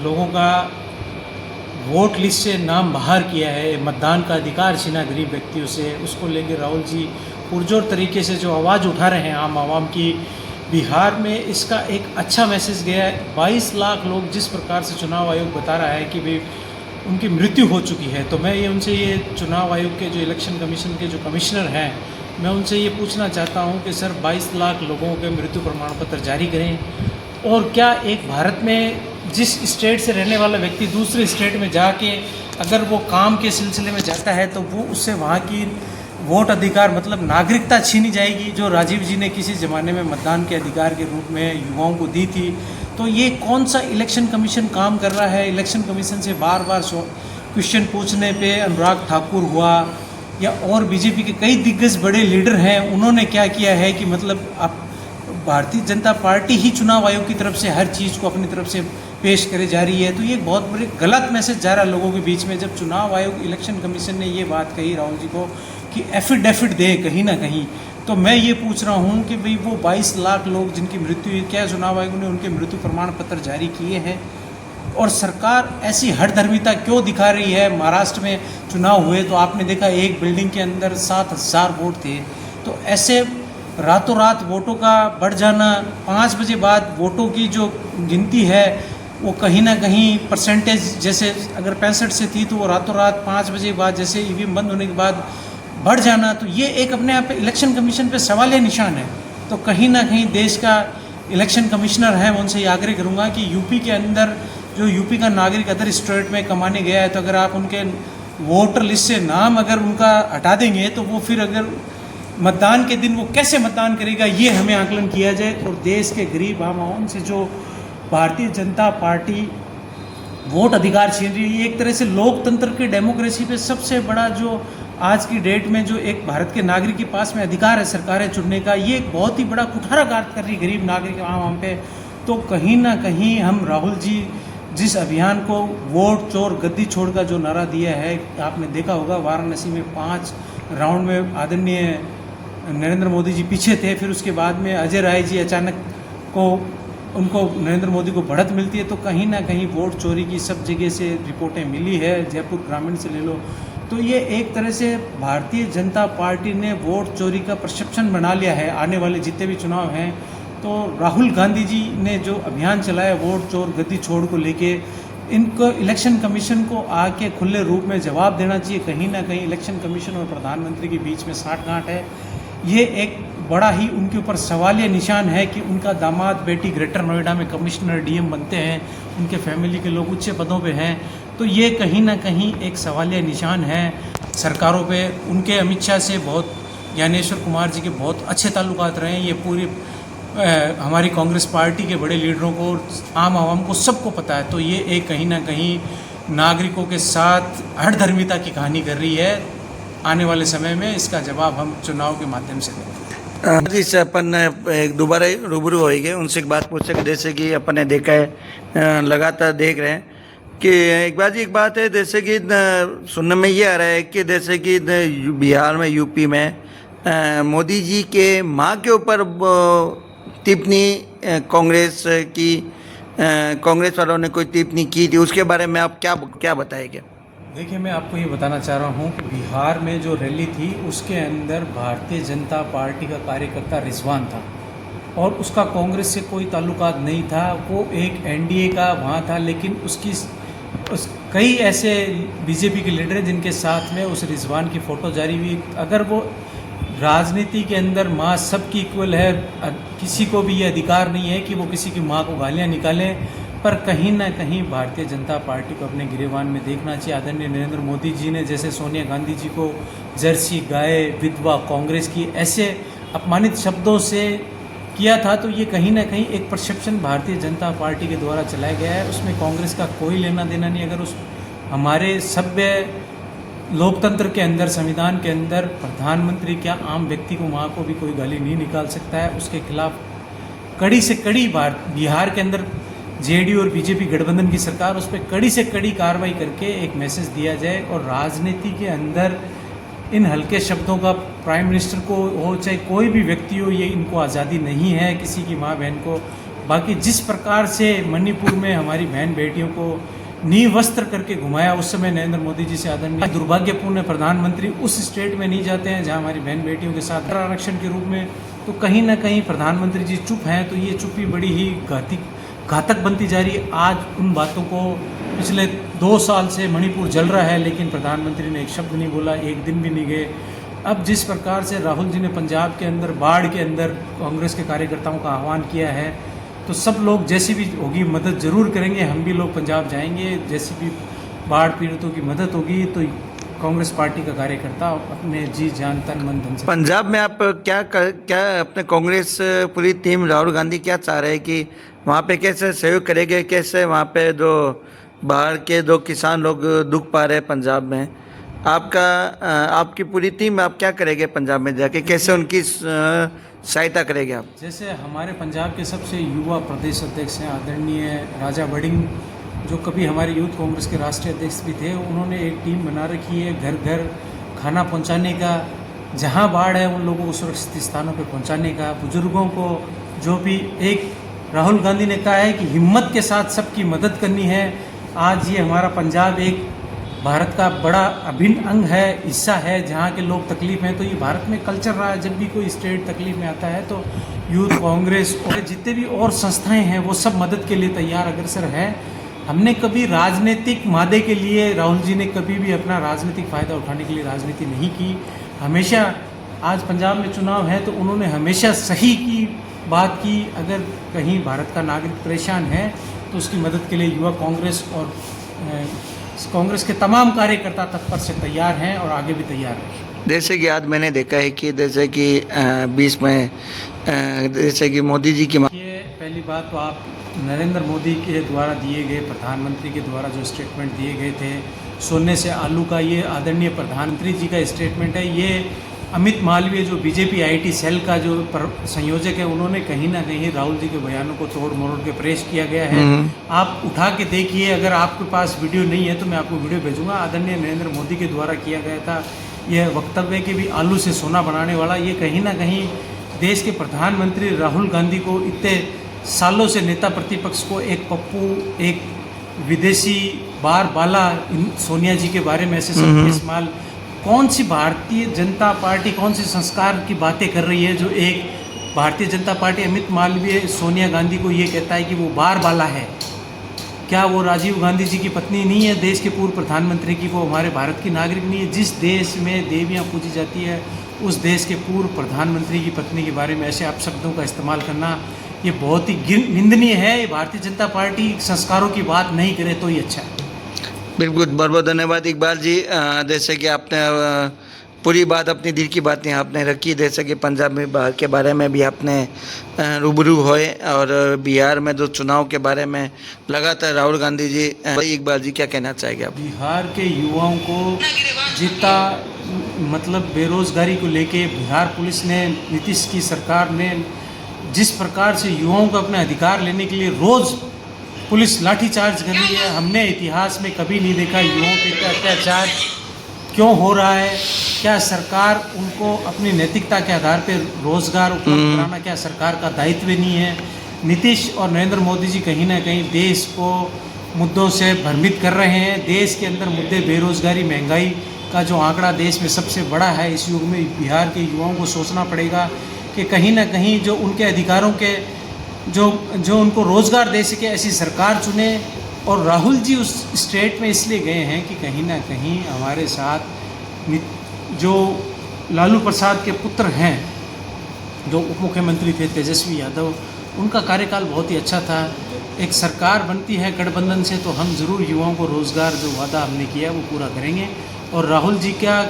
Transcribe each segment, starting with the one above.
लोगों का vote list से नाम बाहर किया है, मतदान का अधिकार छीना गरीब व्यक्तियों से, उसको लेकर राहुल जी पुरजोर तरीके से जो आवाज़ उठा रहे हैं आम आवाम की, बिहार में इसका एक अच्छा मैसेज गया है। 22 लाख लोग जिस प्रकार से चुनाव आयोग बता रहा है कि भाई उनकी मृत्यु हो चुकी है, तो मैं ये उनसे ये चुनाव आयोग के जो इलेक्शन कमीशन के जो कमिश्नर हैं, मैं उनसे ये पूछना चाहता हूँ कि सर 22 लाख लोगों के मृत्यु प्रमाण पत्र जारी करें, और क्या एक भारत में जिस स्टेट से रहने वाला व्यक्ति दूसरे स्टेट में जाके अगर वो काम के सिलसिले में जाता है तो वो उससे वहाँ की वोट अधिकार मतलब नागरिकता छीनी जाएगी, जो राजीव जी ने किसी ज़माने में मतदान के अधिकार के रूप में युवाओं को दी थी। तो ये कौन सा इलेक्शन कमीशन काम कर रहा है? इलेक्शन कमीशन से बार बार क्वेश्चन पूछने पे अनुराग ठाकुर हुआ या और बीजेपी के कई दिग्गज बड़े लीडर हैं, उन्होंने क्या किया है कि मतलब आप भारतीय जनता पार्टी ही चुनाव आयोग की तरफ से हर चीज़ को अपनी तरफ से पेश करे जा रही है। तो ये एक बहुत बड़ी गलत मैसेज जा रहा है लोगों के बीच में, जब चुनाव आयोग इलेक्शन कमीशन ने ये बात कही राहुल जी को कि एफिडेविट दे कहीं ना कहीं। तो मैं ये पूछ रहा हूँ कि भाई वो 22 लाख लोग जिनकी मृत्यु हुई, क्या चुनाव आयोग ने उनके मृत्यु प्रमाण पत्र जारी किए हैं? और सरकार ऐसी हठधर्मिता क्यों दिखा रही है? महाराष्ट्र में चुनाव हुए तो आपने देखा एक बिल्डिंग के अंदर 7,000 वोट थे। तो ऐसे रातों रात वोटों का बढ़ जाना, 5 बजे बाद वोटों की जो गिनती है वो कहीं ना कहीं परसेंटेज जैसे अगर 65 से थी तो वो रातों रात 5 बजे बाद जैसे ईवीएम बंद होने के बाद बढ़ जाना, तो ये एक अपने आप पे इलेक्शन कमीशन पे सवालिया निशान है। तो कहीं ना कहीं देश का इलेक्शन कमिश्नर है, मैं उनसे ये आग्रह करूँगा कि यूपी के अंदर जो यूपी का नागरिक अदर स्टेट में कमाने गया है, तो अगर आप उनके वोटर लिस्ट से नाम अगर उनका हटा देंगे तो वो फिर अगर मतदान के दिन वो कैसे मतदान करेगा, ये हमें आकलन किया जाए। और देश के गरीब आम आवाम से जो भारतीय जनता पार्टी वोट अधिकार छीन रही है, एक तरह से लोकतंत्र की डेमोक्रेसी पे सबसे बड़ा जो आज की डेट में जो एक भारत के नागरिक के पास में अधिकार है सरकारें चुनने का, ये एक बहुत ही बड़ा कुठाराघात कर रही है गरीब नागरिक आम आम पे। तो कहीं ना कहीं हम राहुल जी जिस अभियान को वोट चोर गद्दी छोड़ का जो नारा दिया है, आपने देखा होगा वाराणसी में 5 राउंड में आदरणीय नरेंद्र मोदी जी पीछे थे, फिर उसके बाद में अजय राय जी अचानक को उनको नरेंद्र मोदी को बढ़त मिलती है। तो कहीं ना कहीं वोट चोरी की सब जगह से रिपोर्टें मिली है, जयपुर ग्रामीण से ले लो। तो ये एक तरह से भारतीय जनता पार्टी ने वोट चोरी का परसेप्शन बना लिया है आने वाले जितने भी चुनाव हैं। तो राहुल गांधी जी ने जो अभियान चलाया वोट चोर गद्दी छोड़ को लेके, इनको इलेक्शन कमीशन को आके खुले रूप में जवाब देना चाहिए। कहीं ना कहीं इलेक्शन कमीशन और प्रधानमंत्री के बीच में साठगांठ है। ये एक बड़ा ही उनके ऊपर सवालिया निशान है कि उनका दामाद बेटी ग्रेटर नोएडा में कमिश्नर डीएम बनते हैं, उनके फैमिली के लोग उच्च पदों पे हैं। तो ये कहीं ना कहीं एक सवालिया निशान है सरकारों पे। उनके अमित शाह से बहुत, ज्ञानेश्वर कुमार जी के बहुत अच्छे ताल्लुकात रहे हैं। ये पूरी हमारी कांग्रेस पार्टी के बड़े लीडरों को, आम आवाम को सबको पता है। तो ये एक कहीं ना कहीं नागरिकों के साथ हठधर्मिता की कहानी कर रही है। आने वाले समय में इसका जवाब हम चुनाव के माध्यम से देंगे। जी से अपन एक दोबारा रूबरू होएंगे, उनसे एक बात पूछे कि जैसे कि अपन ने देखा है, लगातार देख रहे हैं कि एक बात है जैसे कि सुनने में ये आ रहा है कि जैसे कि बिहार में यूपी में मोदी जी के माँ के ऊपर टिप्पणी कांग्रेस वालों ने कोई टिप्पणी की थी, उसके बारे में आप क्या बताएंगे? देखिए, मैं आपको ये बताना चाह रहा हूँ कि बिहार में जो रैली थी उसके अंदर भारतीय जनता पार्टी का कार्यकर्ता रिजवान था और उसका कांग्रेस से कोई ताल्लुकात नहीं था। वो एक एनडीए का वहाँ था, लेकिन कई ऐसे बीजेपी के लीडर जिनके साथ में उस रिजवान की फ़ोटो जारी हुई। अगर वो राजनीति के अंदर माँ सबकी इक्वल है, किसी को भी ये अधिकार नहीं है कि वो किसी की माँ को गालियाँ निकालें, पर कहीं ना कहीं भारतीय जनता पार्टी को अपने गिरेबान में देखना चाहिए। आदरणीय नरेंद्र मोदी जी ने जैसे सोनिया गांधी जी को जर्सी गाय विधवा कांग्रेस की ऐसे अपमानित शब्दों से किया था, तो ये कहीं ना कहीं एक परसेप्शन भारतीय जनता पार्टी के द्वारा चलाया गया है। उसमें कांग्रेस का कोई लेना देना नहीं। अगर उस हमारे सभ्य लोकतंत्र के अंदर, संविधान के अंदर प्रधानमंत्री क्या आम व्यक्ति को वहाँ को भी कोई गाली नहीं निकाल सकता है। उसके खिलाफ कड़ी से कड़ी बिहार के अंदर जेडीयू और बीजेपी गठबंधन की सरकार, उस पर कड़ी से कड़ी कार्रवाई करके एक मैसेज दिया जाए। और राजनीति के अंदर इन हल्के शब्दों का प्राइम मिनिस्टर को हो चाहे कोई भी व्यक्ति हो, ये इनको आज़ादी नहीं है किसी की माँ बहन को बाकी जिस प्रकार से मणिपुर में हमारी बहन बेटियों को निर्वस्त्र करके घुमाया उस समय नरेंद्र मोदी जी से आदरणीय, दुर्भाग्यपूर्ण प्रधानमंत्री उस स्टेट में नहीं जाते हैं जहां हमारी बहन बेटियों के साथ आरक्षण के रूप में, तो कहीं ना कहीं प्रधानमंत्री जी चुप हैं। तो ये चुप्पी बड़ी ही घातक बनती जा रही है। आज उन बातों को पिछले 2 साल से मणिपुर जल रहा है, लेकिन प्रधानमंत्री ने एक शब्द नहीं बोला, एक दिन भी नहीं गए। अब जिस प्रकार से राहुल जी ने पंजाब के अंदर बाढ़ के अंदर कांग्रेस के कार्यकर्ताओं का आह्वान किया है, तो सब लोग जैसी भी होगी मदद जरूर करेंगे। हम भी लोग पंजाब जाएंगे, जैसी भी बाढ़ पीड़ितों की मदद होगी तो कांग्रेस पार्टी का कार्यकर्ता अपने जी जान तन मन धन से। पंजाब में आप क्या अपने कांग्रेस पूरी टीम राहुल गांधी क्या चाह रहे हैं कि वहाँ पे कैसे सहयोग करेंगे, कैसे वहाँ पे जो बाहर के 2 किसान लोग दुख पा रहे हैं पंजाब में, आपकी पूरी टीम आप क्या करेंगे पंजाब में जाके, कैसे उनकी सहायता करेंगे आप? जैसे हमारे पंजाब के सबसे युवा प्रदेश अध्यक्ष हैं आदरणीय राजा वड़िंग, जो कभी हमारे यूथ कांग्रेस के राष्ट्रीय अध्यक्ष भी थे, उन्होंने एक टीम बना रखी है घर घर खाना पहुंचाने का, जहां बाढ़ है उन लोगों को सुरक्षित स्थानों पर पहुंचाने का, बुजुर्गों को जो भी एक राहुल गांधी ने कहा है कि हिम्मत के साथ सबकी मदद करनी है। आज ये हमारा पंजाब एक भारत का बड़ा अभिन्न अंग है, हिस्सा है, जहाँ के लोग तकलीफ हैं, तो ये भारत में कल्चर रहा है। जब भी कोई स्टेट तकलीफ में आता है तो यूथ कांग्रेस और जितने भी और संस्थाएं हैं वो सब मदद के लिए तैयार अग्रसर हैं। हमने कभी राजनीतिक मादे के लिए, राहुल जी ने कभी भी अपना राजनीतिक फ़ायदा उठाने के लिए राजनीति नहीं की। हमेशा, आज पंजाब में चुनाव है तो उन्होंने हमेशा सही की बात की। अगर कहीं भारत का नागरिक परेशान है तो उसकी मदद के लिए युवा कांग्रेस और कांग्रेस के तमाम कार्यकर्ता तत्पर से तैयार हैं और आगे भी तैयार हैं। जैसे कि आज मैंने देखा है कि जैसे कि 20 में जैसे कि मोदी जी की ये पहली बात तो आप नरेंद्र मोदी के द्वारा दिए गए, प्रधानमंत्री के द्वारा जो स्टेटमेंट दिए गए थे सोने से आलू का, ये आदरणीय प्रधानमंत्री जी का स्टेटमेंट है। ये अमित मालवीय जो बीजेपी आईटी सेल का जो संयोजक है, उन्होंने कहीं ना कहीं राहुल जी के बयानों को तोड़ मरोड़ के पेश किया गया है। आप उठा के देखिए, अगर आपके पास वीडियो नहीं है तो मैं आपको वीडियो भेजूंगा। आदरणीय नरेंद्र मोदी के द्वारा किया गया था यह वक्तव्य कि भी आलू से सोना बनाने वाला, ये कहीं ना कहीं देश के प्रधानमंत्री राहुल गांधी को, इतने सालों से नेता प्रतिपक्ष को, एक पप्पू, एक विदेशी बार बाला सोनिया जी के बारे में ऐसे सब इस्तेमाल, कौन सी भारतीय जनता पार्टी कौन सी संस्कार की बातें कर रही है जो एक भारतीय जनता पार्टी अमित मालवीय सोनिया गांधी को ये कहता है कि वो बार बाला है? क्या वो राजीव गांधी जी की पत्नी नहीं है, देश के पूर्व प्रधानमंत्री की? वो हमारे भारत की नागरिक नहीं है? जिस देश में देवियां पूजी जाती है उस देश के पूर्व प्रधानमंत्री की पत्नी के बारे में ऐसे अपशब्दों का इस्तेमाल करना ये बहुत ही निंदनीय है। ये भारतीय जनता पार्टी संस्कारों की बात नहीं करे तो ही अच्छा है। बिल्कुल, बहुत बहुत धन्यवाद इकबाल जी। जैसे कि आपने पूरी बात, अपनी दिल की बातें आपने रखी, जैसे कि पंजाब में बाहर के बारे में भी आपने रूबरू हुए और बिहार में जो चुनाव के बारे में लगातार राहुल गांधी जी, इकबाल जी क्या कहना चाहेंगे आप? बिहार के युवाओं को जितना मतलब बेरोजगारी को लेके बिहार पुलिस ने, नीतीश की सरकार ने जिस प्रकार से युवाओं को अपने अधिकार लेने के लिए रोज़ पुलिस लाठीचार्ज कर रही है, हमने इतिहास में कभी नहीं देखा। युवाओं पे अत्याचार क्यों हो रहा है? क्या सरकार उनको अपनी नैतिकता के आधार पर रोजगार उपलब्ध कराना क्या सरकार का दायित्व नहीं है? नीतीश और नरेंद्र मोदी जी कहीं ना कहीं देश को मुद्दों से भ्रमित कर रहे हैं। देश के अंदर मुद्दे बेरोजगारी, महंगाई का जो आंकड़ा देश में सबसे बड़ा है, इस युग में बिहार के युवाओं को सोचना पड़ेगा कि कहीं ना कहीं जो उनके अधिकारों के जो उनको रोज़गार दे सके ऐसी सरकार चुने। और राहुल जी उस स्टेट में इसलिए गए हैं कि कहीं ना कहीं हमारे साथ जो लालू प्रसाद के पुत्र हैं, जो उप मुख्यमंत्री थे तेजस्वी यादव, उनका कार्यकाल बहुत ही अच्छा था। एक सरकार बनती है गठबंधन से तो हम ज़रूर युवाओं को रोज़गार जो वादा हमने किया वो पूरा करेंगे। और राहुल जी का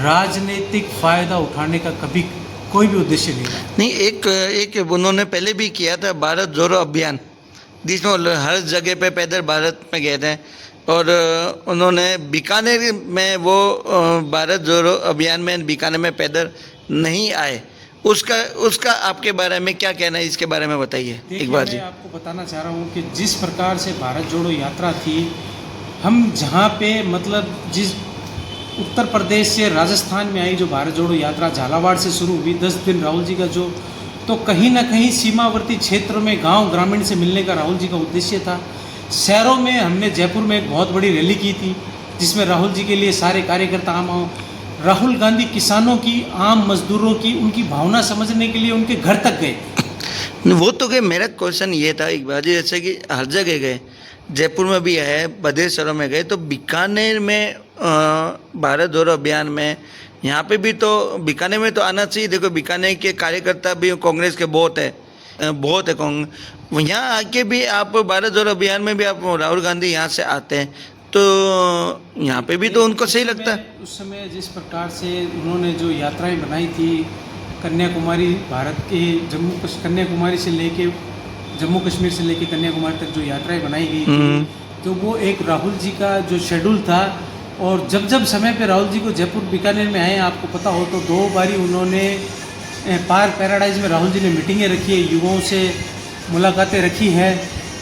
राजनीतिक फ़ायदा उठाने का कभी कोई भी उद्देश्य नहीं। एक उन्होंने पहले भी किया था भारत जोड़ो अभियान, जिसमें हर जगह पे पैदल भारत में गए थे और उन्होंने बीकानेर में वो भारत जोड़ो अभियान में बीकानेर में पैदल नहीं आए। उसका आपके बारे में क्या कहना है, इसके बारे में बताइए एक बार जी। मैं आपको बताना चाह रहा हूँ कि जिस प्रकार से भारत जोड़ो यात्रा थी, हम जहाँ पे मतलब जिस उत्तर प्रदेश से राजस्थान में आई जो भारत जोड़ो यात्रा झालावाड़ से शुरू हुई, 10 दिन राहुल जी का जो तो कहीं ना कहीं सीमावर्ती क्षेत्रों में गांव ग्रामीण से मिलने का राहुल जी का उद्देश्य था। शहरों में हमने जयपुर में एक बहुत बड़ी रैली की थी जिसमें राहुल जी के लिए सारे कार्यकर्ता आम आओ। राहुल गांधी किसानों की, आम मजदूरों की, उनकी भावना समझने के लिए उनके घर तक गए। वो तो कि मेरा क्वेश्चन ये था एक बार, जैसे कि हर जगह गए, जयपुर में भी है, बड़े शहरों में गए, तो बीकानेर में भारत जोड़ो अभियान में, यहाँ पे भी तो बीकानेर में तो आना चाहिए। देखो बीकानेर के कार्यकर्ता भी कांग्रेस के बहुत है यहाँ आके भी आप भारत जोड़ो अभियान में भी आप राहुल गांधी यहाँ से आते हैं, तो यहाँ पे भी तो उनको सही लगता है। उस समय जिस प्रकार से उन्होंने जो यात्राएं बनाई थी, कन्याकुमारी, भारत के कन्याकुमारी से लेके जम्मू कश्मीर से लेके कन्याकुमारी तक जो यात्राएं बनाई गई थी, तो वो एक राहुल जी का जो शेड्यूल था। और जब जब समय पे राहुल जी को जयपुर बीकानेर में आए, आपको पता हो तो 2 बारी उन्होंने पार्क पैराडाइज में राहुल जी ने मीटिंगें रखी है, युवाओं से मुलाकातें रखी है।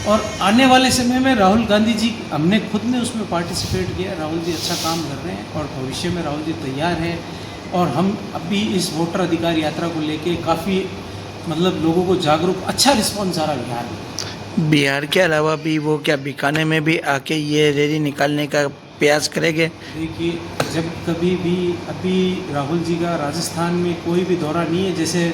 और आने वाले समय में राहुल गांधी जी, हमने खुद ने उसमें पार्टिसिपेट किया। राहुल जी अच्छा काम कर रहे हैं और भविष्य में राहुल जी तैयार है। और हम अभी इस वोटर अधिकार यात्रा को लेके काफ़ी मतलब लोगों को जागरूक, अच्छा रिस्पॉन्स आ रहा है बिहार में। बिहार के अलावा भी वो क्या बीकानेर में भी आके ये रैली निकालने का प्रयास करेंगे? देखिए, जब कभी भी अभी राहुल जी का राजस्थान में कोई भी दौरा नहीं है। जैसे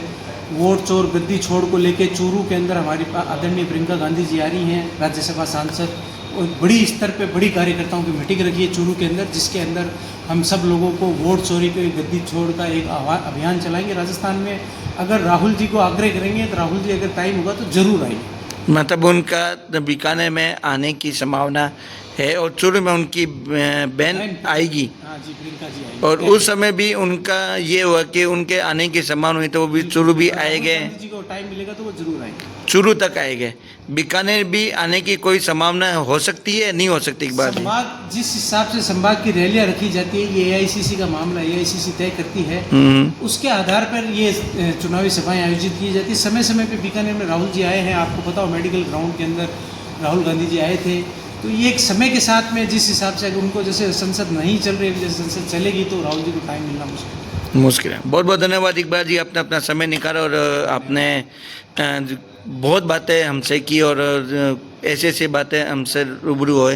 वोट चोर गद्दी छोड़ को लेके चूरू के अंदर हमारी आदरणीय प्रियंका गांधी जी आ रही हैं, राज्यसभा सांसद, और बड़ी स्तर पे बड़ी कार्यकर्ताओं की मीटिंग रखी है चूरू के अंदर, जिसके अंदर हम सब लोगों को वोट चोरी के गद्दी छोड़ का एक अभियान चलाएंगे राजस्थान में। अगर राहुल जी को आग्रह करेंगे तो राहुल जी अगर टाइम होगा तो जरूर आएंगे। मतलब उनका बीकानेर में आने की संभावना है और चूरू में उनकी बहन आएगी। हाँ जी, प्रियंका जी आएंगी। और उस समय भी उनका ये हुआ कि उनके आने की संभावना हुई तो वो भी चूरू भी आएंगे। राहुल जी को टाइम मिलेगा तो वो जरूर आएंगे, चूरू तक आएंगे। बीकानेर भी आने की कोई संभावना हो सकती है, नहीं हो सकती? एक बात संभाग जिस हिसाब से संभाग की रैलियां रखी जाती है, ये AICC का मामला, AICC तय करती है, उसके आधार पर ये चुनावी सभाएं आयोजित की जाती है। समय समय पे बीकानेर में राहुल जी आए हैं, आपको पता हो मेडिकल ग्राउंड के अंदर राहुल गांधी जी आए थे। तो ये एक समय के साथ में जिस हिसाब से अगर उनको, जैसे संसद नहीं चल रही है, जैसे संसद चलेगी तो राहुल जी को टाइम मिलना मुश्किल है। बहुत बहुत धन्यवाद इकबाल जी, आपने अपना समय निकाला और आपने बहुत बातें हमसे की और ऐसी ऐसी बातें हमसे रूबरू हुए।